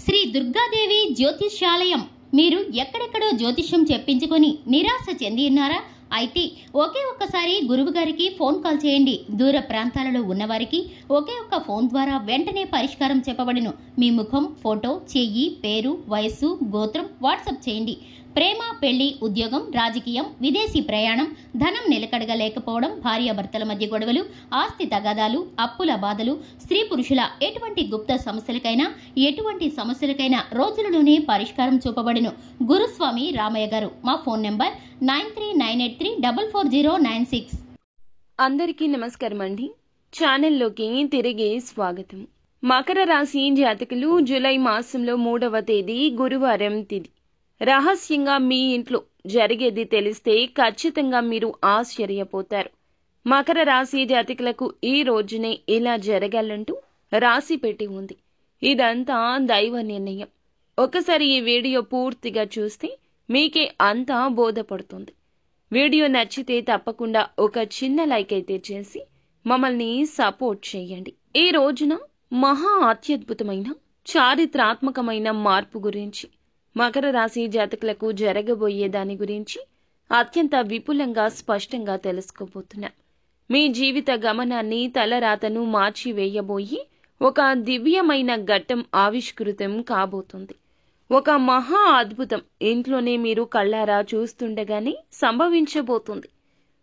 శ్రీ దుర్గాదేవి జ్యోతిష్యాలయం. మీరు ఎక్కడెక్కడో జ్యోతిష్యం చెప్పించుకొని నిరాశ చెంది ఉన్నారా? అయితే ఒకే ఒక్కసారి గురువు గారికి ఫోన్ కాల్ చేయండి. దూర ప్రాంతాలలో ఉన్నవారికి ఒకే ఒక్క ఫోన్ ద్వారా వెంటనే పరిష్కారం చెప్పబడును. మీ ముఖం, ఫోటో, చెయ్యి, పేరు, వయస్సు, గోత్రం వాట్సాప్ చేయండి. ప్రేమ, పెళ్లి, ఉద్యోగం, రాజకీయం, విదేశీ ప్రయాణం, ధనం నిలకడగా లేకపోవడం, భార్యాభర్తల మధ్య గొడవలు, ఆస్తి తగాదాలు, అప్పుల బాధలు, స్త్రీ పురుషుల ఎటువంటి గుప్త సమస్యలకైనా రోజులలోనే పరిష్కారం చూపబడును. గురుస్వామి రామయ్య గారు. మా ఫోన్ నెంబర్ 9398344096. అందరికీ నమస్కారం అండి. ఛానల్లోకి తిరిగి స్వాగతం. మకర రాశి జాతకులు జూలై మాసంలో 3వ తేదీ గురువారం తిథి. రహస్యంగా మీ ఇంట్లో జరిగేది తెలిస్తే ఖచ్చితంగా మీరు ఆశ్చర్యపోతారు. మకర రాశి జాతకులకు ఈ రోజునే ఇలా జరగాలంటూ రాసి పెట్టి ఉంది. ఇదంతా దైవ నిర్ణయం. ఒకసారి ఈ వీడియో పూర్తిగా చూస్తే మీకే అంతా బోధపడుతుంది. వీడియో నచ్చితే తప్పకుండా ఒక చిన్న లైక్ అయితే చేసి మమ్మల్ని సపోర్ట్ చేయండి. ఈ రోజున మహా అత్యద్భుతమైన చారిత్రాత్మకమైన మార్పు గురించి, మకర రాశి జాతకులకు జరగబోయే దాని గురించి అత్యంత విపులంగా స్పష్టంగా తెలుసుకోబోతున్నాం. మీ జీవిత గమనాన్ని, తలరాతను మార్చివేయబోయి ఒక దివ్యమైన ఘట్టం ఆవిష్కృతం కాబోతుంది. ఒక మహా అద్భుతం ఇంట్లోనే మీరు కళ్ళారా చూస్తుండగానే సంభవించబోతుంది.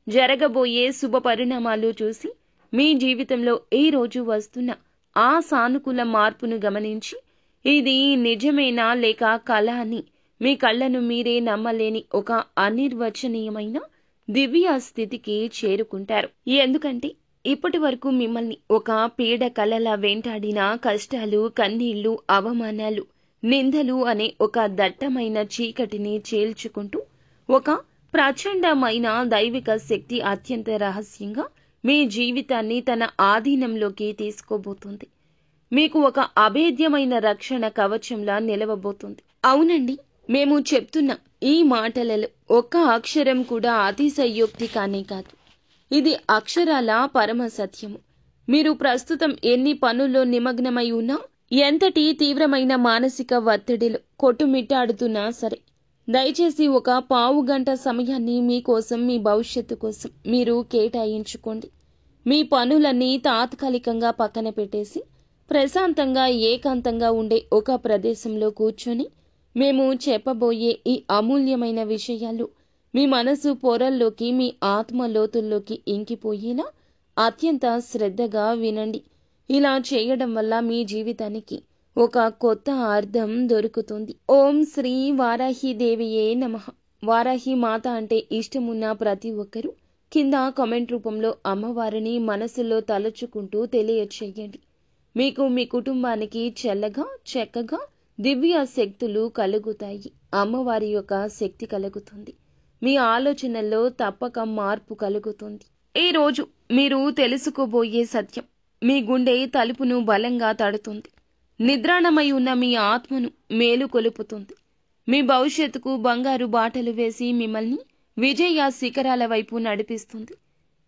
జరగబోయే శుభ పరిణామాలు చూసి మీ జీవితంలో ఈ రోజు వస్తున్న ఆ సానుకూల మార్పును గమనించి ఇది నిజమేనా లేక కళ అని మీ కళ్ళను మీరే నమ్మలేని ఒక అనిర్వచనీయమైన దివ్య స్థితికి చేరుకుంటారు. ఎందుకంటే ఇప్పటి వరకు మిమ్మల్ని ఒక పీడ కలలా వెంటాడిన కష్టాలు, కన్నీళ్లు, అవమానాలు, నిందలు అనే ఒక దట్టమైన చీకటిని చీల్చుకుంటూ ఒక ప్రచండమైన దైవిక శక్తి అత్యంత రహస్యంగా మీ జీవితాన్ని తన ఆధీనంలోకి తీసుకోబోతుంది. మీకు ఒక అభేద్యమైన రక్షణ కవచంలా నిలవబోతుంది. అవునండి, మేము చెప్తున్న ఈ మాటలలో ఒక్క అక్షరం కూడా అతిశయోక్తి కానే కాదు. ఇది అక్షరాల పరమ సత్యము. మీరు ప్రస్తుతం ఎన్ని పనుల్లో నిమగ్నమై ఉన్నా, ఎంతటి తీవ్రమైన మానసిక ఒత్తిడిలో కొట్టుమిట్టాడుతున్నా సరే, దయచేసి ఒక పావు గంట సమయాన్ని మీకోసం, మీ భవిష్యత్తు కోసం మీరు కేటాయించుకోండి. మీ పనులన్నీ తాత్కాలికంగా పక్కన పెట్టేసి ప్రశాంతంగా, ఏకాంతంగా ఉండే ఒక ప్రదేశంలో కూర్చొని మేము చెప్పబోయే ఈ అమూల్యమైన విషయాలు మీ మనసు పొరల్లోకి, మీ ఆత్మ లోతుల్లోకి ఇంకిపోయేలా అత్యంత శ్రద్ధగా వినండి. ఇలా చేయడం వల్ల మీ జీవితానికి ఒక కొత్త అర్థం దొరుకుతుంది. ఓం శ్రీ వారాహి దేవియే నమః. వారాహి మాత అంటే ఇష్టమున్న ప్రతి ఒక్కరూ కింద కామెంట్ రూపంలో అమ్మవారిని మనసులో తలుచుకుంటూ తెలియచేయండి. మీకు, మీ కుటుంబానికి చక్కగా దివ్య శక్తులు కలుగుతాయి. అమ్మవారి యొక్క శక్తి కలుగుతుంది. మీ ఆలోచనల్లో తప్పక మార్పు కలుగుతుంది. ఈ రోజు మీరు తెలుసుకోబోయే సత్యం మీ గుండె తలుపును బలంగా తడుతుంది. నిద్రాణమై ఉన్న మీ ఆత్మను మేలుకొలుపుతుంది. మీ భవిష్యత్తుకు బంగారు బాటలు వేసి మిమ్మల్ని విజయ శిఖరాల వైపు నడిపిస్తుంది.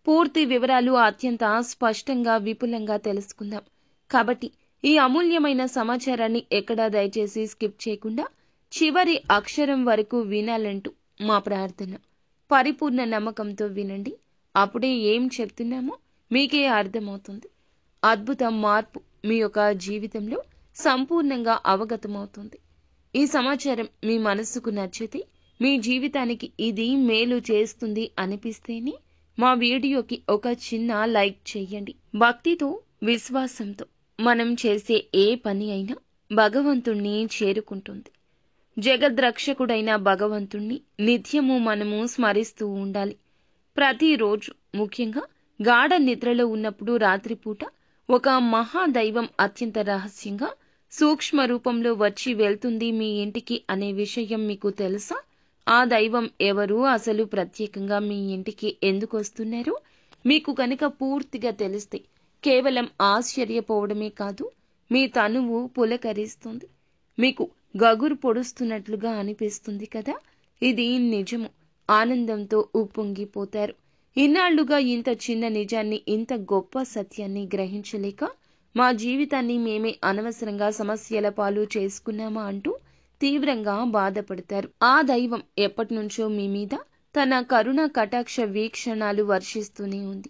పూర్తి వివరాలు అత్యంత స్పష్టంగా, విపులంగా తెలుసుకుందాం. కాబట్టి ఈ అమూల్యమైన సమాచారాన్ని ఎక్కడా దయచేసి స్కిప్ చేయకుండా చివరి అక్షరం వరకు వినాలంటూ మా ప్రార్థన. పరిపూర్ణ నమ్మకంతో వినండి. అప్పుడే ఏం చెప్తున్నామో మీకే అర్థమవుతుంది. అద్భుత మార్పు మీ యొక్క జీవితంలో సంపూర్ణంగా అవగతమవుతుంది. ఈ సమాచారం మీ మనస్సుకు నచ్చితే, మీ జీవితానికి ఇది మేలు చేస్తుంది అనిపిస్తేనే మా వీడియోకి ఒక చిన్న లైక్ చేయండి. భక్తితో, విశ్వాసంతో మనం చేసే ఏ పని అయినా భగవంతుణ్ణి చేరుకుంటుంది. జగద్రక్షకుడైన భగవంతుణ్ణి నిత్యము మనము స్మరిస్తూ ఉండాలి. ప్రతిరోజు, ముఖ్యంగా గాఢ నిద్రలో ఉన్నప్పుడు రాత్రిపూట ఒక మహాదైవం అత్యంత రహస్యంగా సూక్ష్మ రూపంలో వచ్చి వెళ్తుంది మీ ఇంటికి అనే విషయం మీకు తెలుసా? ఆ దైవం ఎవరు, అసలు ప్రత్యేకంగా మీ ఇంటికి ఎందుకు వస్తున్నారు? మీకు కనుక పూర్తిగా తెలిస్తే కేవలం ఆశ్చర్యపోవడమే కాదు, మీ తనువు పులకరిస్తుంది. మీకు గగురు పొడుస్తున్నట్లుగా అనిపిస్తుంది కదా? ఇది నిజము. ఆనందంతో ఉప్పొంగిపోతారు. ఇన్నాళ్లుగా ఇంత చిన్న నిజాన్ని, ఇంత గొప్ప సత్యాన్ని గ్రహించలేక మా జీవితాన్ని మేమే అనవసరంగా సమస్యల పాలు చేసుకున్నామా అంటూ తీవ్రంగా బాధపడతారు. ఆ దైవం ఎప్పటినుంచో మీ మీద తన కరుణ కటాక్ష వీక్షణాలు వర్షిస్తూనే ఉంది.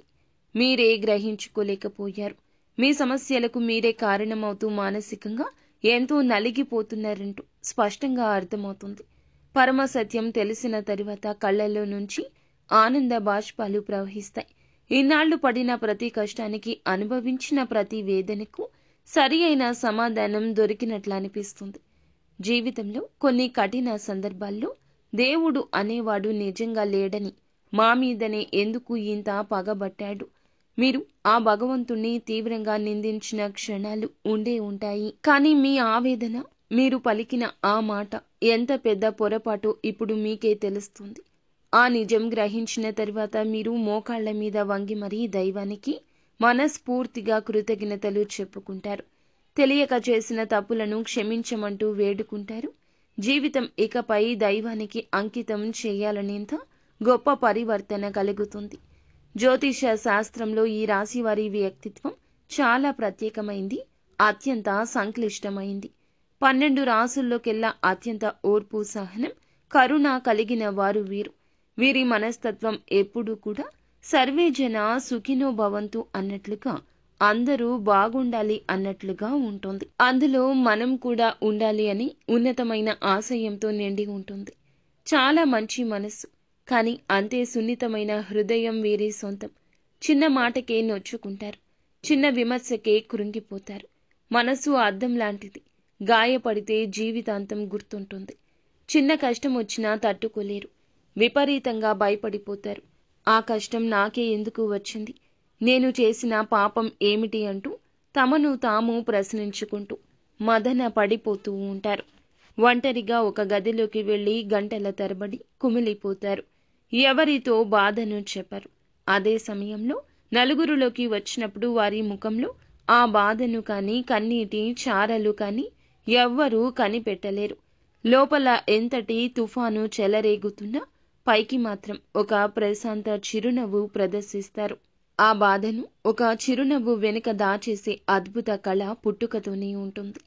మీరే గ్రహించుకోలేకపోయారు. మీ సమస్యలకు మీరే కారణమవుతూ మానసికంగా ఎంతో నలిగిపోతున్నారంటూ స్పష్టంగా అర్థమవుతుంది. పరమ సత్యం తెలిసిన తరువాత కళ్లలో నుంచి ఆనంద బాష్పాలు ప్రవహిస్తాయి. ఇన్నాళ్లు పడిన ప్రతి కష్టానికి, అనుభవించిన ప్రతి వేదనకు సరి అయిన సమాధానం దొరికినట్లు అనిపిస్తుంది. జీవితంలో కొన్ని కఠిన సందర్భాల్లో దేవుడు అనేవాడు నిజంగా లేడని, మా మీదనే ఎందుకు ఇంత పగబట్టాడు, మీరు ఆ భగవంతుణ్ణి తీవ్రంగా నిందించిన క్షణాలు ఉండే ఉంటాయి. కానీ మీ ఆవేదన, మీరు పలికిన ఆ మాట ఎంత పెద్ద పొరపాటో ఇప్పుడు మీకే తెలుస్తుంది. ఆ నిజం గ్రహించిన తరువాత మీరు మోకాళ్ల మీద వంగి మరీ దైవానికి మనస్ఫూర్తిగా కృతజ్ఞతలు చెప్పుకుంటారు. తెలియక చేసిన తప్పులను క్షమించమంటూ వేడుకుంటారు. జీవితం ఇకపై దైవానికి అంకితం చేయాలనేంత గొప్ప పరివర్తన కలుగుతుంది. జ్యోతిష శాస్త్రంలో ఈ రాశివారి వ్యక్తిత్వం చాలా ప్రత్యేకమైంది, అత్యంత సంక్లిష్టమైంది. 12 రాసుల్లోకెల్లా అత్యంత ఓర్పు, సహనం, కరుణ కలిగిన వారు వీరు. వీరి మనస్తత్వం ఎప్పుడూ కూడా సర్వే జన సుఖినో భవంతు అన్నట్లుగా, అందరూ బాగుండాలి అన్నట్లుగా ఉంటుంది. అందులో మనం కూడా ఉండాలి అని ఉన్నతమైన ఆశయంతో నిండి ఉంటుంది. చాలా మంచి మనస్సు, కానీ అంతే సున్నితమైన హృదయం వీరి సొంతం. చిన్న మాటకే నొచ్చుకుంటారు, చిన్న విమర్శకే కృంగిపోతారు. మనసు అద్దం లాంటిది, గాయపడితే జీవితాంతం గుర్తుంటుంది. చిన్న కష్టం వచ్చినా తట్టుకోలేరు, విపరీతంగా భయపడిపోతారు. ఆ కష్టం నాకే ఎందుకు వచ్చింది, నేను చేసిన పాపం ఏమిటి అంటూ తమను తాము ప్రశ్నించుకుంటూ మదన పడిపోతూ ఉంటారు. ఒంటరిగా ఒక గదిలోకి వెళ్లి గంటల తరబడి కుమిలిపోతారు. ఎవరితో బాధను చెప్పరు. అదే సమయంలో నలుగురిలోకి వచ్చినప్పుడు వారి ముఖంలో ఆ బాధను కాని, కన్నీటి చారలు కాని ఎవ్వరూ కనిపెట్టలేరు. లోపల ఎంతటి తుఫాను చెలరేగుతున్నా పైకి మాత్రం ఒక ప్రశాంత చిరునవ్వు ప్రదర్శిస్తారు. ఆ బాధను ఒక చిరునవ్వు వెనుక దాచేసే అద్భుత కళ పుట్టుకతోనే ఉంటుంది.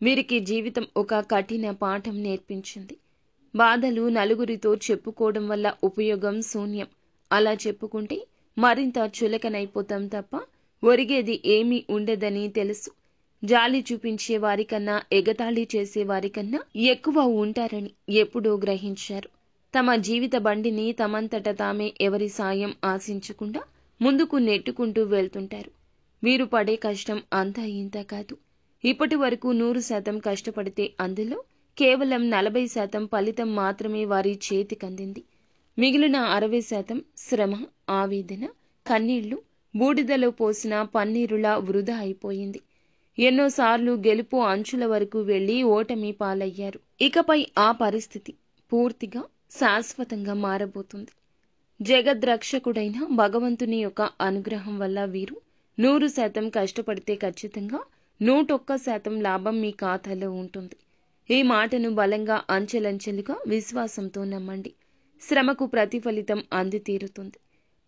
వీరికి జీవితం ఒక కఠిన పాఠం నేర్పించింది. బాధలు నలుగురితో చెప్పుకోవడం వల్ల ఉపయోగం శూన్యం. అలా చెప్పుకుంటే మరింత చులకనైపోతాం తప్ప ఒరిగేది ఏమీ ఉండదని తెలుసు. జాలి చూపించే వారికన్నా, ఎగతాళి చేసే వారికన్నా ఎక్కువ ఉంటారని ఎప్పుడో గ్రహించారు. తమ జీవిత బండిని తమంతట తామే ఎవరి సాయం ఆశించకుండా ముందుకు నెట్టుకుంటూ వెళ్తుంటారు. వీరు పడే కష్టం అంతా ఇంత కాదు. ఇప్పటి వరకు 100% కష్టపడితే అందులో కేవలం 40% ఫలితం మాత్రమే వారి చేతికందింది. మిగిలిన 60% శ్రమ, ఆవేదన, కన్నీళ్లు, బూడిదలో పోసిన పన్నీరులా వృధా అయిపోయింది. ఎన్నోసార్లు గెలుపు అంచుల వరకు వెళ్లి ఓటమి పాలయ్యారు. ఇకపై ఆ పరిస్థితి పూర్తిగా శాశ్వతంగా మారబోతుంది. జగద్రక్షకుడైన భగవంతుని యొక్క అనుగ్రహం వల్ల వీరు 100% కష్టపడితే ఖచ్చితంగా 101% లాభం మీ ఖాతాలో ఉంటుంది. ఈ మాటను బలంగా అంచెలంచెలుగా విశ్వాసంతో నమ్మండి. శ్రమకు ప్రతిఫలితం అంది తీరుతుంది.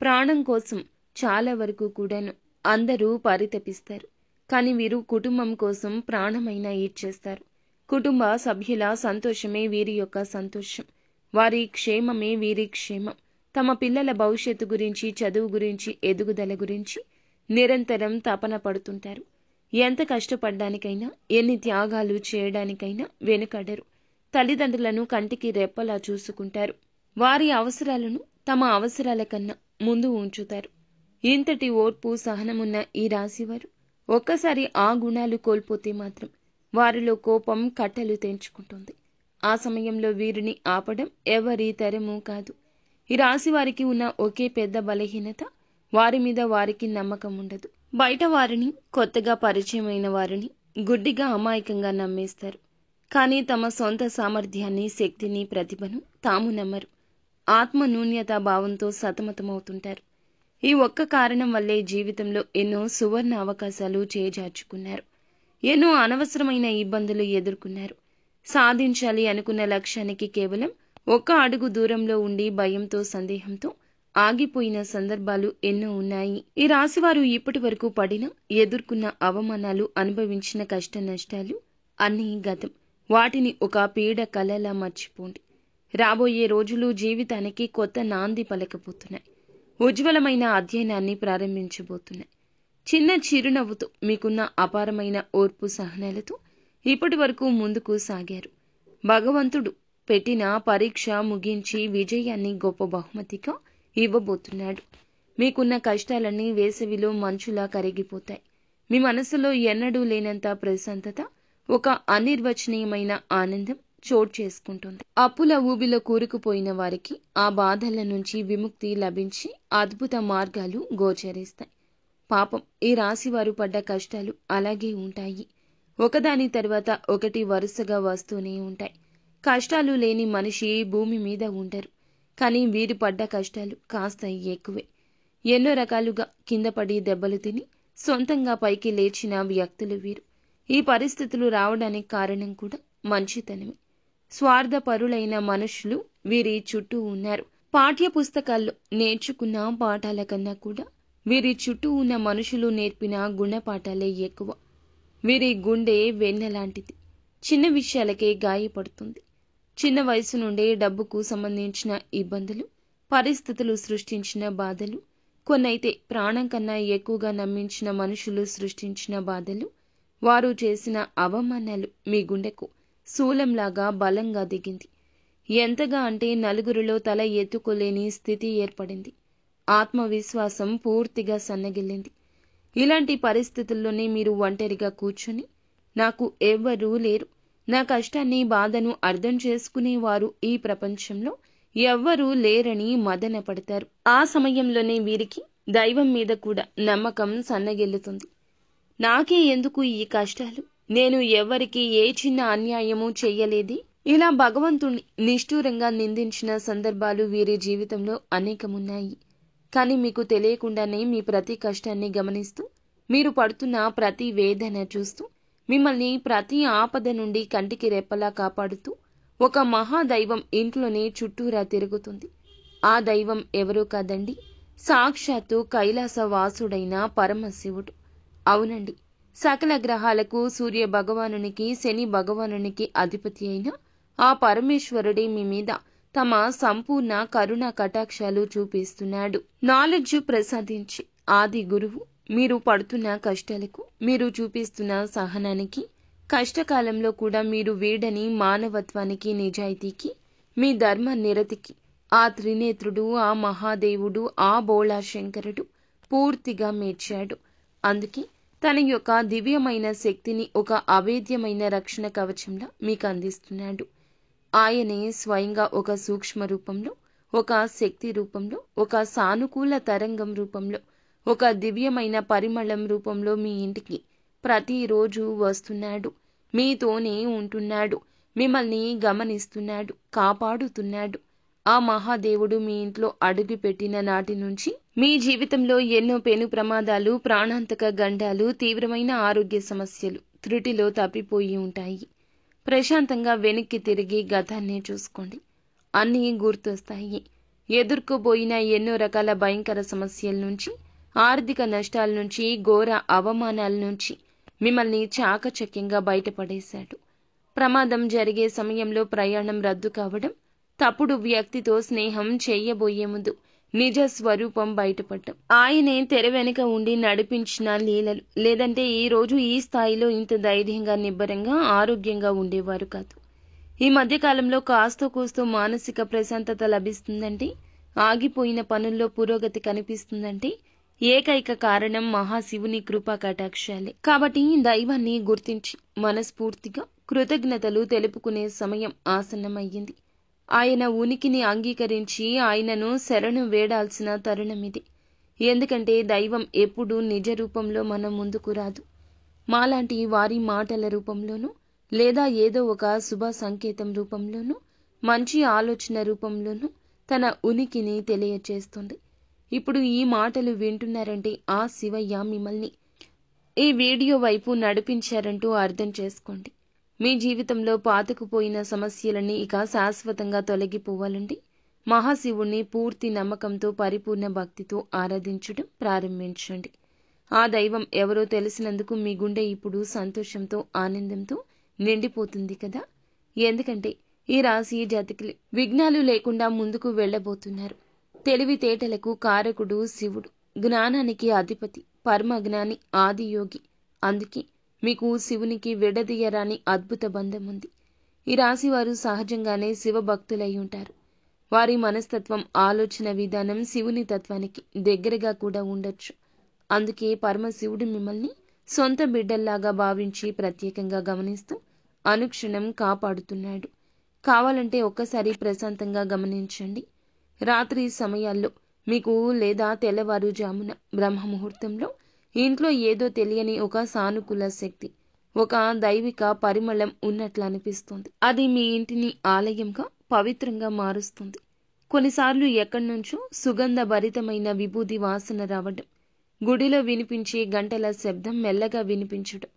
ప్రాణం కోసం చాలా వరకు కూడాను అందరూ పరితపిస్తారు. కానీ వీరు కుటుంబం కోసం ప్రాణమైనా ఇచ్చేస్తారు. కుటుంబ సభ్యుల సంతోషమే వీరి యొక్క సంతోషం, వారి క్షేమమే వీరి క్షేమం. తమ పిల్లల భవిష్యత్తు గురించి, చదువు గురించి, ఎదుగుదల గురించి నిరంతరం తపన పడుతుంటారు. ఎంత కష్టపడ్డానికైనా, ఎన్ని త్యాగాలు చేయడానికైనా వెనుకడరు. తల్లిదండ్రులను కంటికి రెప్పలా చూసుకుంటారు. వారి అవసరాలను తమ అవసరాల కన్నా ముందు ఉంచుతారు. ఇంతటి ఓర్పు, సహనమున్న ఈ రాశివారు ఒక్కసారి ఆ గుణాలు కోల్పోతే మాత్రం వారిలో కోపం కట్టలు తెంచుకుంటుంది. ఆ సమయంలో వీరిని ఆపడం ఎవరి తరమూ కాదు. ఈ రాశి వారికి ఉన్న ఒకే పెద్ద బలహీనత, వారి మీద వారికి నమ్మకం ఉండదు. బయట వారిని, కొత్తగా పరిచయమైన వారిని గుడ్డిగా, అమాయకంగా నమ్మేస్తారు. కానీ తమ సొంత సామర్థ్యాన్ని, శక్తిని, ప్రతిభను తాము నమ్మరు. ఆత్మ న్యూన్యతా భావంతో సతమతమవుతుంటారు. ఈ ఒక్క కారణం వల్లే జీవితంలో ఎన్నో సువర్ణ అవకాశాలు చేజార్చుకున్నారు. ఎన్నో అనవసరమైన ఇబ్బందులు ఎదుర్కొన్నారు. సాధించాలి అనుకున్న లక్ష్యానికి కేవలం 1 అడుగు దూరంలో ఉండి భయంతో, సందేహంతో ఆగిపోయిన సందర్భాలు ఎన్నో ఉన్నాయి. ఈ రాశివారు ఇప్పటి వరకు పడిన, ఎదుర్కొన్న అవమానాలు, అనుభవించిన కష్ట నష్టాలు అన్నీ గతం. వాటిని ఒక పీడ కలలా మర్చిపోండి. రాబోయే రోజులు జీవితానికి కొత్త నాంది పలకబోతున్నాయి. ఉజ్వలమైన అధ్యయనాన్ని ప్రారంభించబోతున్నాయి. చిన్న చిరునవ్వుతో, మీకున్న అపారమైన ఓర్పు సహనాలతో ఇప్పటి వరకు ముందుకు సాగారు. భగవంతుడు పెట్టిన పరీక్ష ముగించి విజయాన్ని గొప్ప బహుమతిగా ఇవ్వబోతున్నాడు. మీకున్న కష్టాలన్నీ వేసవిలో మంచులా కరిగిపోతాయి. మీ మనసులో ఎన్నడూ లేనంత ప్రశాంతత, ఒక అనిర్వచనీయమైన ఆనందం చోటు చేసుకుంటుంది. అప్పుల ఊబిలో కూరుకుపోయిన వారికి ఆ బాధల నుంచి విముక్తి లభించి అద్భుత మార్గాలు గోచరిస్తాయి. పాపం, ఈ రాశివారు పడ్డ కష్టాలు అలాగే ఉంటాయి. ఒకదాని తర్వాత ఒకటి వరుసగా వస్తూనే ఉంటాయి. కష్టాలు లేని మనిషి భూమి మీద ఉండరు. కానీ వీరు పడ్డ కష్టాలు కాస్త ఎక్కువే. ఎన్నో రకాలుగా కింద పడి దెబ్బలు తిని సొంతంగా పైకి లేచిన వ్యక్తులు వీరు. ఈ పరిస్థితులు రావడానికి కారణం కూడా మంచితనమే. స్వార్థపరులైన మనుషులు వీరి చుట్టూ ఉన్నారు. పాఠ్య పుస్తకాల్లో నేర్చుకున్న పాఠాల కన్నా కూడా వీరి చుట్టూ ఉన్న మనుషులు నేర్పిన గుణపాఠాలే ఎక్కువ. వీరి గుండె వెన్నెలాంటిది. చిన్న విషయాలకే గాయపడుతుంది. చిన్న వయసు నుండే డబ్బుకు సంబంధించిన ఇబ్బందులు, పరిస్థితులు సృష్టించిన బాధలు, కొన్నైతే ప్రాణం కన్నా ఎక్కువగా నమ్మించిన మనుషులు సృష్టించిన బాధలు, వారు చేసిన అవమానాలు మీ గుండెకు శూలంలాగా బలంగా దిగింది. ఎంతగా అంటే నలుగురిలో తల ఎత్తుకోలేని స్థితి ఏర్పడింది. ఆత్మవిశ్వాసం పూర్తిగా సన్నగిల్లింది. ఇలాంటి పరిస్థితుల్లోనే మీరు ఒంటరిగా కూర్చొని, నాకు ఎవ్వరూ లేరు, నా కష్టాన్ని, బాధను అర్థం చేసుకునేవారు ఈ ప్రపంచంలో ఎవ్వరూ లేరని మదన పడతారు. ఆ సమయంలోనే వీరికి దైవం మీద కూడా నమ్మకం సన్నగిల్లుతుంది. నాకే ఎందుకు ఈ కష్టాలు? నేను ఎవరికి ఏ చిన్న అన్యాయమూ చెయ్యలేదే? ఇలా భగవంతుణ్ణి నిష్ఠూరంగా నిందించిన సందర్భాలు వీరి జీవితంలో అనేకమున్నాయి. కానీ మీకు తెలియకుండానే మీ ప్రతి కష్టాన్ని గమనిస్తూ, మీరు పడుతున్న ప్రతి వేదన చూస్తూ, మిమ్మల్ని ప్రతి ఆపద నుండి కంటికి రెప్పలా కాపాడుతూ ఒక మహాదైవం ఇంట్లోనే చుట్టూరా తిరుగుతుంది. ఆ దైవం ఎవరో కాదండి, సాక్షాత్తు కైలాసవాసుడైన పరమశివుడు. అవునండి, సకల గ్రహాలకు, సూర్య భగవానునికి, శని భగవానునికి అధిపతి అయిన ఆ పరమేశ్వరుడే మీ మీద తమ సంపూర్ణ కరుణ కటాక్షాలు చూపిస్తున్నాడు. నాలెడ్జ్ ప్రసాదించి ఆది గురువు మీరు పడుతున్న కష్టాలకు, మీరు చూపిస్తున్న సహనానికి, కష్టకాలంలో కూడా మీరు వీడని మానవత్వానికి, నిజాయితీకి, మీ ధర్మ నిరతికి ఆ త్రినేత్రుడు, ఆ మహాదేవుడు, ఆ బోళా శంకరుడు పూర్తిగా మెచ్చాడు. అందుకే తన యొక్క దివ్యమైన శక్తిని ఒక అవేద్యమైన రక్షణ కవచంలా మీకు అందిస్తున్నాడు. ఆయనే స్వయంగా ఒక సూక్ష్మ రూపంలో, ఒక శక్తి రూపంలో, ఒక సానుకూల తరంగం రూపంలో, ఒక దివ్యమైన పరిమళం రూపంలో మీ ఇంటికి ప్రతిరోజు వస్తున్నాడు. మీతోనే ఉంటున్నాడు. మిమ్మల్ని గమనిస్తున్నాడు, కాపాడుతున్నాడు. ఆ మహాదేవుడు మీ ఇంట్లో అడుగు పెట్టిన నాటి నుంచి మీ జీవితంలో ఎన్నో పెను ప్రమాదాలు, ప్రాణాంతక గండాలు, తీవ్రమైన ఆరోగ్య సమస్యలు త్రుటిలో తప్పిపోయి ఉంటాయి. ప్రశాంతంగా వెనక్కి తిరిగి గతాన్నే చూసుకోండి. అన్నీ గుర్తొస్తాయి. ఎదుర్కోబోయిన ఎన్నో రకాల భయంకర సమస్యల నుంచి, ఆర్థిక నష్టాల నుంచి, ఘోర అవమానాల నుంచి మిమ్మల్ని చాకచక్యంగా బయటపడేశాడు. ప్రమాదం జరిగే సమయంలో ప్రయాణం రద్దు కావడం, తప్పుడు వ్యక్తితో స్నేహం చేయబోయే ముందు నిజ స్వరూపం బయటపడటం, ఆయనే తెర వెనుక ఉండి నడిపించిన లీలలు, లేదంటే ఈ రోజు ఈ స్థాయిలో ఇంత ధైర్యంగా, నిబ్బరంగా, ఆరోగ్యంగా ఉండేవారు కాదు. ఈ మధ్యకాలంలో కాస్తో కూస్తో మానసిక ప్రశాంతత లభిస్తుందంటే, ఆగిపోయిన పనుల్లో పురోగతి కనిపిస్తుందంటే ఏకైక కారణం మహాశివుని కృపా కటాక్షాలే. కాబట్టి దైవాన్ని గుర్తించి మనస్ఫూర్తిగా కృతజ్ఞతలు తెలుపుకునే సమయం ఆసన్నమయ్యింది. ఆయన ఉనికిని అంగీకరించి ఆయనను శరణు వేడాల్సిన తరుణమిది. ఎందుకంటే దైవం ఎప్పుడూ నిజ రూపంలో మన ముందుకు రాదు. మాలాంటి వారి మాటల రూపంలోనూ, లేదా ఏదో ఒక శుభ సంకేతం రూపంలోనూ, మంచి ఆలోచన రూపంలోనూ తన ఉనికిని తెలియచేస్తుంది. ఇప్పుడు ఈ మాటలు వింటున్నారంటే ఆ శివయ్య మిమ్మల్ని ఈ వీడియో వైపు నడిపించారంటూ అర్థం చేసుకోండి. మీ జీవితంలో పాతుకుపోయిన సమస్యలన్నీ ఇక శాశ్వతంగా తొలగిపోవాలంటే మహాశివుణ్ణి పూర్తి నమ్మకంతో పరిపూర్ణ భక్తితో ఆరాధించడం ప్రారంభించండి. ఆ దైవం ఎవరో తెలిసినందుకు మీ గుండె ఇప్పుడు సంతోషంతో ఆనందంతో నిండిపోతుంది కదా. ఎందుకంటే ఈ రాశి జాతకులు విఘ్నాలు లేకుండా ముందుకు వెళ్ళబోతున్నారు. తెలివితేటలకు కారకుడు శివుడు, జ్ఞానానికి అధిపతి, పరమజ్ఞాని, ఆదియోగి. అందుకే మీకు శివునికి విడదీయరాని అద్భుత బంధం ఉంది. ఈ రాశి వారు సహజంగానే శివభక్తులై ఉంటారు. వారి మనస్తత్వం, ఆలోచన విధానం శివుని తత్వానికి దగ్గరగా కూడా ఉండొచ్చు. అందుకే పరమశివుడు మిమ్మల్ని సొంత బిడ్డల్లాగా భావించి ప్రత్యేకంగా గమనిస్తూ అనుక్షణం కాపాడుతున్నాడు. కావాలంటే ఒక్కసారి ప్రశాంతంగా గమనించండి. రాత్రి సమయాల్లో మీకు లేదా తెల్లవారుజామున బ్రహ్మముహూర్తంలో ఇంట్లో ఏదో తెలియని ఒక సానుకూల శక్తి, ఒక దైవిక పరిమళం ఉన్నట్లు అనిపిస్తుంది. అది మీ ఇంటిని ఆలయంగా, పవిత్రంగా మారుస్తుంది. కొన్నిసార్లు ఎక్కడి నుంచో సుగంధ భరితమైన విభూది వాసన రావడం, గుడిలో వినిపించే గంటల శబ్దం మెల్లగా వినిపించడం,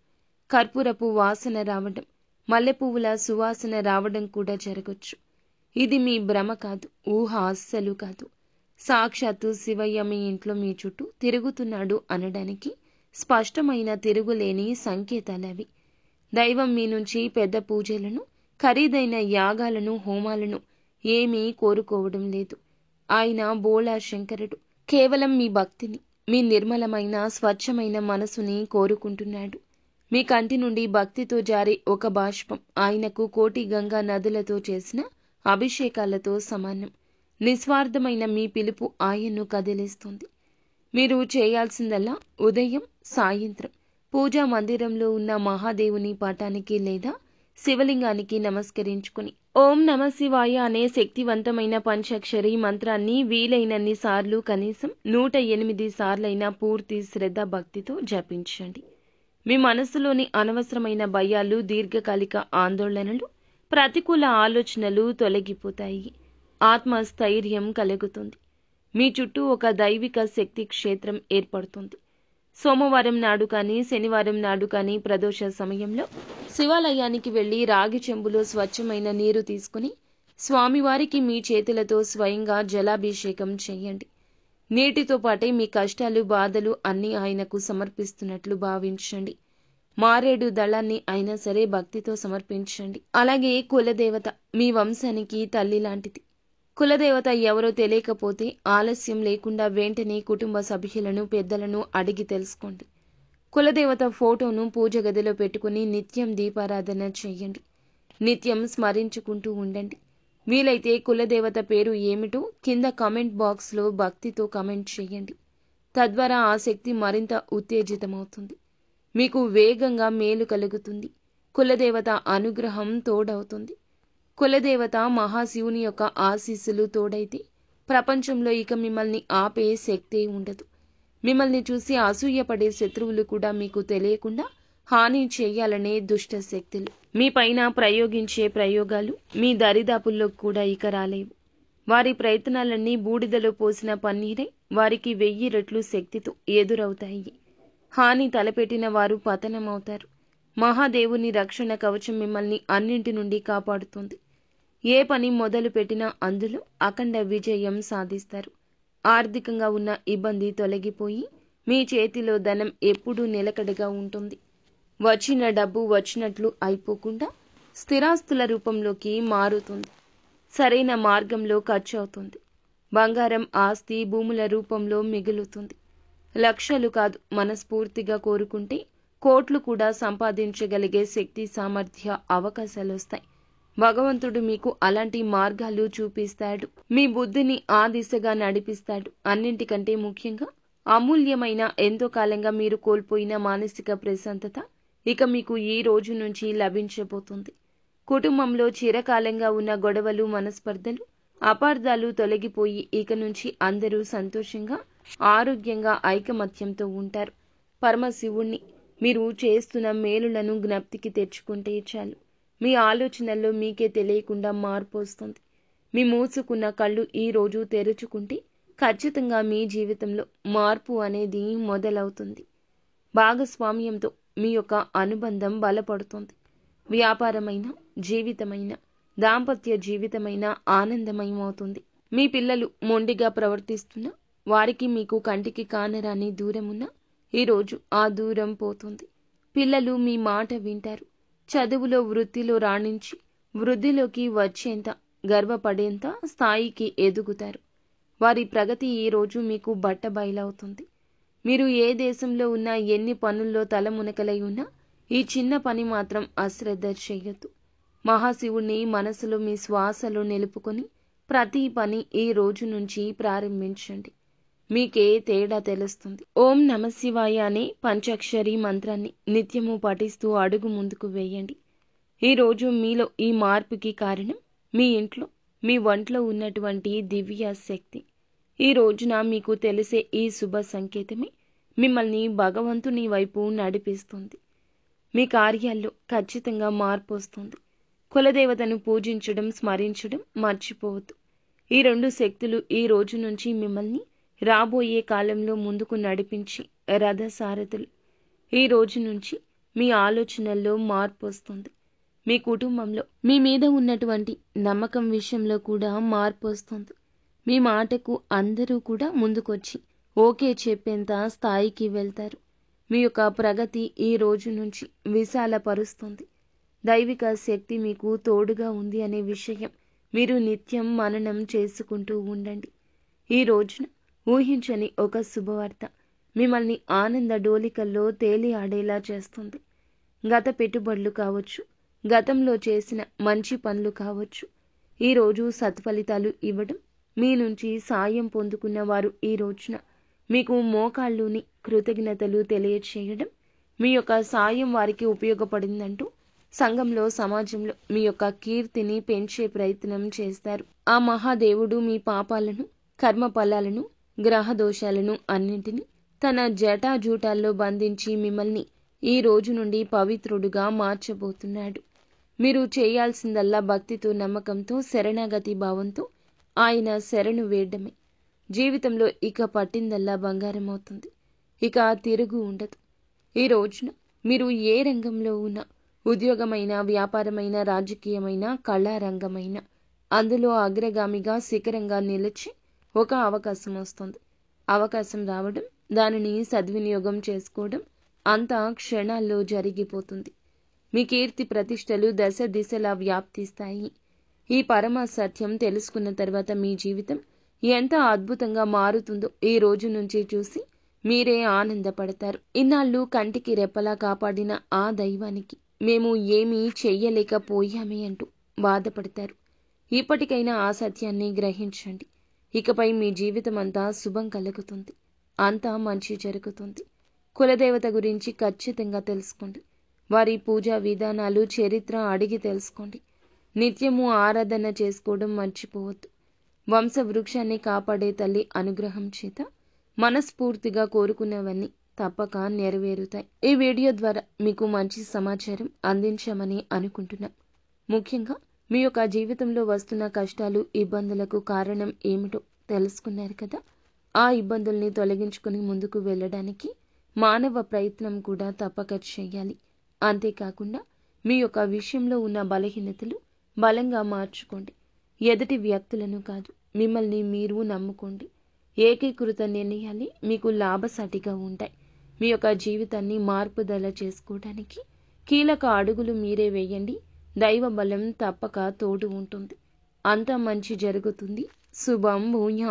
కర్పూరపు వాసన రావడం, మల్లెపువ్వుల సువాసన రావడం కూడా జరగచ్చు. ఇది మీ భ్రమ కాదు, ఊహ అస్సలు కాదు. సాక్షాత్తు శివయ్య మీ ఇంట్లో మీ చుట్టూ తిరుగుతున్నాడు అనడానికి స్పష్టమైన తిరుగులేని సంకేతాలవి. దైవం మీ నుంచి పెద్ద పూజలను, ఖరీదైన యాగాలను, హోమాలను ఏమీ కోరుకోవడం లేదు. ఆయన బోళా శంకరుడు కేవలం మీ భక్తిని, మీ నిర్మలమైన స్వచ్ఛమైన మనసుని కోరుకుంటున్నాడు. మీ కంటి నుండి భక్తితో జారే ఒక బాష్పం ఆయనకు కోటి గంగా నదులతో చేసిన అభిషేకాలతో సమానం. నిస్వార్థమైన మీ పిలుపు ఆయన్ను కదిలిస్తుంది. మీరు చేయాల్సిందల్లా ఉదయం, సాయంత్రం పూజా మందిరంలో ఉన్న మహాదేవుని పటానికి లేదా శివలింగానికి నమస్కరించుకుని ఓం నమ శివాయ అనే శక్తివంతమైన పంచాక్షరి మంత్రాన్ని వీలైనన్ని సార్లు, కనీసం 108 సార్లైనా పూర్తి శ్రద్ధ భక్తితో జపించండి. మీ మనసులోని అనవసరమైన భయాలు, దీర్ఘకాలిక ఆందోళనలు, ప్రతికూల ఆలోచనలు తొలగిపోతాయి. ఆత్మస్థైర్యం కలుగుతుంది. మీ చుట్టూ ఒక దైవిక శక్తి క్షేత్రం ఏర్పడుతుంది. సోమవారం నాడు కానీ, శనివారం నాడు కానీ ప్రదోష సమయంలో శివాలయానికి వెళ్లి రాగి చెంబులో స్వచ్ఛమైన నీరు తీసుకుని స్వామివారికి మీ చేతులతో స్వయంగా జలాభిషేకం చేయండి. నీటితో పాటే మీ కష్టాలు, బాధలు అన్నీ ఆయనకు సమర్పిస్తున్నట్లు భావించండి. మారేడు దళాన్ని అయినా సరే భక్తితో సమర్పించండి. అలాగే కులదేవత మీ వంశానికి తల్లి లాంటిది. కులదేవత ఎవరో తెలియకపోతే ఆలస్యం లేకుండా వెంటనే కుటుంబ సభ్యులను, పెద్దలను అడిగి తెలుసుకోండి. కులదేవత ఫోటోను పూజ గదిలో పెట్టుకుని నిత్యం దీపారాధన చేయండి. నిత్యం స్మరించుకుంటూ ఉండండి. వీలైతే కులదేవత పేరు ఏమిటో కింద కామెంట్ బాక్స్లో భక్తితో కామెంట్ చేయండి. తద్వారా ఆ శక్తి మరింత ఉత్తేజితమవుతుంది. మీకు వేగంగా మేలు కలుగుతుంది. కులదేవత అనుగ్రహం తోడవుతుంది. కులదేవత మహాశివుని యొక్క ఆశీస్సులు తోడైతే ప్రపంచంలో ఇక మిమ్మల్ని ఆపే శక్తే ఉండదు. మిమ్మల్ని చూసి అసూయపడే శత్రువులు కూడా మీకు తెలియకుండా హాని చేయాలనే దుష్ట శక్తులు మీ పైన ప్రయోగించే ప్రయోగాలు మీ దరిదాపుల్లో కూడా ఇక రాలేవు. వారి ప్రయత్నాలన్నీ బూడిదలో పోసిన పన్నీరే వారికి 1000 రెట్లు శక్తితో ఎదురవుతాయి. హాని తలపెట్టిన వారు పతనమవుతారు. మహాదేవుని రక్షణ కవచం మిమ్మల్ని అన్నింటి నుండి కాపాడుతుంది. ఏ పని మొదలు పెట్టినా అందులో అఖండ విజయం సాధిస్తారు. ఆర్థికంగా ఉన్న ఇబ్బంది తొలగిపోయి మీ చేతిలో ధనం ఎప్పుడూ నిలకడగా ఉంటుంది. వచ్చిన డబ్బు వచ్చినట్లు అయిపోకుండా స్థిరాస్తుల రూపంలోకి మారుతుంది. సరైన మార్గంలో ఖర్చు అవుతుంది. బంగారం, ఆస్తి, భూముల రూపంలో మిగులుతుంది. లక్షలు కాదు, మనస్ఫూర్తిగా కోరుకుంటే కోట్లు కూడా సంపాదించగలిగే శక్తి, సామర్థ్య, అవకాశాలు వస్తాయి. భగవంతుడు మీకు అలాంటి మార్గాలు చూపిస్తాడు. మీ బుద్ధిని ఆ దిశగా నడిపిస్తాడు. అన్నింటికంటే ముఖ్యంగా అమూల్యమైన, ఎంతో కాలంగా మీరు కోల్పోయిన మానసిక ప్రశాంతత ఇక మీకు ఈ రోజు నుంచి లభించబోతుంది. కుటుంబంలో చిరకాలంగా ఉన్న గొడవలు, మనస్పర్ధలు, అపార్థాలు తొలగిపోయి ఇక నుంచి అందరూ సంతోషంగా, ఆరోగ్యంగా, ఐకమత్యంతో ఉంటారు. పరమశివుణ్ణి మీరు చేస్తున్న మేలులను జ్ఞప్తికి తెచ్చుకుంటే చాలు. మీ ఆలోచనల్లో మీకే తెలియకుండా మార్పు వస్తుంది. మీ మూసుకున్న కళ్ళు ఈ రోజు తెరుచుకుంటే ఖచ్చితంగా మీ జీవితంలో మార్పు అనేది మొదలవుతుంది. భాగస్వామ్యంతో మీ యొక్క అనుబంధం బలపడుతుంది. వ్యాపారమైన, జీవితమైన, దాంపత్య జీవితమైన ఆనందమయమవుతుంది. మీ పిల్లలు మొండిగా ప్రవర్తిస్తున్నా, వారికి మీకు కంటికి కానరాని దూరమున్నా ఈరోజు ఆ దూరం పోతుంది. పిల్లలు మీ మాట వింటారు. చదువులో వృత్తిలో రాణించి వృద్ధిలోకి వచ్చేంత గర్వపడేంత స్థాయికి ఎదుగుతారు. వారి ప్రగతి ఈరోజు మీకు బట్టబయలవుతుంది. మీరు ఏ దేశంలో ఉన్నా, ఎన్ని పనుల్లో తలమునకలై ఉన్నా ఈ చిన్న పని మాత్రం అశ్రద్ధ చెయ్యొద్దు. మహాశివుణ్ణి మనసులో మీ శ్వాసలో నిలుపుకొని ప్రతి పని ఈ రోజు నుంచి ప్రారంభించండి. మీకే తేడా తెలుస్తుంది. ఓం నమశివాయ అనే పంచాక్షరి మంత్రాన్ని నిత్యము పఠిస్తూ అడుగు ముందుకు వేయండి. ఈరోజు మీలో ఈ మార్పుకి కారణం మీ ఇంట్లో, మీ ఒంట్లో ఉన్నటువంటి దివ్య శక్తి. ఈ రోజున మీకు తెలిసే ఈ శుభ సంకేతమే మిమ్మల్ని భగవంతుని వైపు నడిపిస్తుంది. మీ కార్యాల్లో ఖచ్చితంగా మార్పు వస్తుంది. కులదేవతను పూజించడం, స్మరించడం మర్చిపోవద్దు. ఈ రెండు శక్తులు ఈ రోజు నుంచి మిమ్మల్ని రాబోయే కాలంలో ముందుకు నడిపించి రథసారథులు. ఈ రోజు నుంచి మీ ఆలోచనల్లో మార్పు వస్తుంది. మీ కుటుంబంలో మీ మీద ఉన్నటువంటి నమ్మకం విషయంలో కూడా మార్పు వస్తుంది. మీ మాటకు అందరూ కూడా ముందుకొచ్చి ఓకే చెప్పేంత స్థాయికి వెళ్తారు. మీ యొక్క ప్రగతి ఈ రోజు నుంచి విశాలపరుస్తుంది. దైవిక శక్తి మీకు తోడుగా ఉంది అనే విషయం మీరు నిత్యం మననం చేసుకుంటూ ఉండండి. ఈ రోజున ఊహించని ఒక శుభవార్త మిమ్మల్ని ఆనంద డోలికల్లో తేలి ఆడేలా చేస్తుంది. గత పెట్టుబడులు కావచ్చు, గతంలో చేసిన మంచి పనులు కావచ్చు, ఈరోజు సత్ఫలితాలు ఇవ్వడం, మీ నుంచి సాయం పొందుకున్న వారు ఈ రోజున మీకు మోకాళ్ళుని కృతజ్ఞతలు తెలియచేయడం, మీ యొక్క సాయం వారికి ఉపయోగపడిందంటూ సంఘంలో, సమాజంలో మీ యొక్క కీర్తిని పెంచే ప్రయత్నం చేస్తారు. ఆ మహాదేవుడు మీ పాపాలను, కర్మ ఫలాలను, గ్రహ దోషాలను అన్నింటినీ తన జటాజూటాల్లో బంధించి మిమ్మల్ని ఈ రోజు నుండి పవిత్రుడుగా మార్చబోతున్నాడు. మీరు చేయాల్సిందల్లా భక్తితో, నమ్మకంతో, శరణాగతి భావంతో ఆయన శరణు వేయడమే. జీవితంలో ఇక పట్టిందల్లా బంగారం అవుతుంది. ఇక తిరుగు ఉండదు. ఈ రోజున మీరు ఏ రంగంలో ఉన్నా, ఉద్యోగమైన, వ్యాపారమైన, రాజకీయమైన, కళారంగమైన, అందులో అగ్రగామిగా శిఖరంగా నిలిచి ఒక అవకాశం వస్తుంది. అవకాశం రావడం, దానిని సద్వినియోగం చేసుకోవడం అంతా క్షణాల్లో జరిగిపోతుంది. మీ కీర్తి ప్రతిష్టలు దశ దిశలా వ్యాప్తిస్తాయి. ఈ పరమ సత్యం తెలుసుకున్న తర్వాత మీ జీవితం ఎంత అద్భుతంగా మారుతుందో ఈ రోజు నుంచి చూసి మీరే ఆనందపడతారు. ఇన్నాళ్ళు కంటికి రెప్పలా కాపాడిన ఆ దైవానికి మేము ఏమీ చెయ్యలేకపోయామే అంటూ బాధపడతారు. ఇప్పటికైనా ఆ సత్యాన్ని గ్రహించండి. ఇకపై మీ జీవితం అంతా శుభం కలుగుతుంది. అంతా మంచి జరుగుతుంది. కులదేవత గురించి ఖచ్చితంగా తెలుసుకోండి. వారి పూజా విధానాలు, చరిత్ర అడిగి తెలుసుకోండి. నిత్యము ఆరాధన చేసుకోవడం మర్చిపోవద్దు. వంశవృక్షాన్ని కాపాడే తల్లి అనుగ్రహం చేత మనస్ఫూర్తిగా కోరుకున్నవన్నీ తప్పక నెరవేరుతాయి. ఈ వీడియో ద్వారా మీకు మంచి సమాచారం అందించామని అనుకుంటున్నాం. ముఖ్యంగా మీ యొక్క జీవితంలో వస్తున్న కష్టాలు, ఇబ్బందులకు కారణం ఏమిటో తెలుసుకున్నారు కదా. ఆ ఇబ్బందుల్ని తొలగించుకుని ముందుకు వెళ్ళడానికి మానవ ప్రయత్నం కూడా తప్పక చేయాలి. అంతేకాకుండా మీ యొక్క విషయంలో ఉన్న బలహీనతలు బలంగా మార్చుకోండి. ఎదుటి వ్యక్తులను కాదు, మిమ్మల్ని మీరు నమ్ముకోండి. ఏకీకృత నిర్ణయాలు మీకు లాభసాటిగా ఉంటాయి. మీ యొక్క జీవితాన్ని మార్పుదల చేసుకోవడానికి కీలక అడుగులు మీరే వేయండి. దైవ బలం తప్పక తోడు ఉంటుంది. అంతా మంచి జరుగుతుంది. శుభం భూయాత్.